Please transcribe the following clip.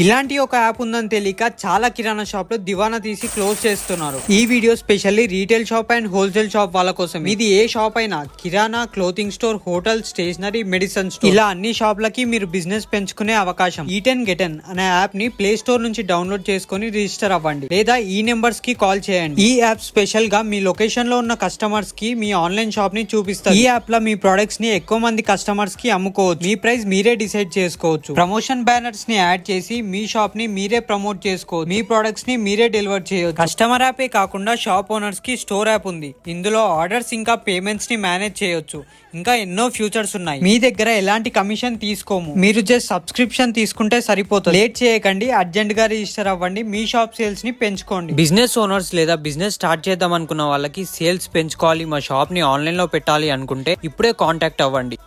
ఇలాంటి ఒక యాప్ ఉందని తెలియక చాలా కిరాణా షాప్ లో దివానా తీసి క్లోజ్ చేస్తున్నారు. ఈ video specially retail shop and wholesale shop వాళ్ళ కోసం. ఇది ఏ షాప్ అయినా kirana, clothing store, hotel, stationery, medicine store ఇలా అన్ని షాప్లకి మీరు బిజినెస్ పెంచుకునే అవకాశం. ఈటెన్ గెటెన్ అనే యాప్ ని ప్లే స్టోర్ నుంచి డౌన్లోడ్ చేసుకుని రిజిస్టర్ అవ్వండి లేదా ఈ నెంబర్స్ కి కాల్ చేయండి. ఈ యాప్ స్పెషల్ గా మీ లొకేషన్ లో ఉన్న కస్టమర్స్ కి మీ ఆన్లైన్ షాప్ ని చూపిస్తారు. ఈ యాప్ లో మీ ప్రొడక్ట్స్ ని ఎక్కువ మంది కస్టమర్స్ కి అమ్ముకోవచ్చు. మీ ప్రైస్ మీరే డిసైడ్ చేసుకోవచ్చు. ప్రమోషన్ బ్యానర్స్ ని యాడ్ చేసి మీ షాప్ ని మీరే ప్రమోట్ చేసుకోవచ్చు. మీ ప్రొడక్ట్స్ ని మీరే డెలివర్ చేయొచ్చు. కస్టమర్ యాపే కాకుండా షాప్ ఓనర్స్ కి స్టోర్ యాప్ ఉంది. ఇందులో ఆర్డర్స్ ఇంకా పేమెంట్స్ ని మేనేజ్ చేయొచ్చు. ఇంకా ఎన్నో ఫ్యూచర్స్ ఉన్నాయి. మీ దగ్గర ఎలాంటి కమిషన్ తీసుకోము. మీరు జస్ట్ సబ్స్క్రిప్షన్ తీసుకుంటే సరిపోతుంది. లేట్ చేయకండి, అర్జెంట్ గా రిజిస్టర్ అవ్వండి. మీ షాప్ సేల్స్ ని పెంచుకోండి. బిజినెస్ ఓనర్స్ లేదా బిజినెస్ స్టార్ట్ చేద్దాం అనుకున్న వాళ్ళకి సేల్స్ పెంచుకోవాలి, మా షాప్ ని ఆన్లైన్ లో పెట్టాలి అనుకుంటే ఇప్పుడే కాంటాక్ట్ అవ్వండి.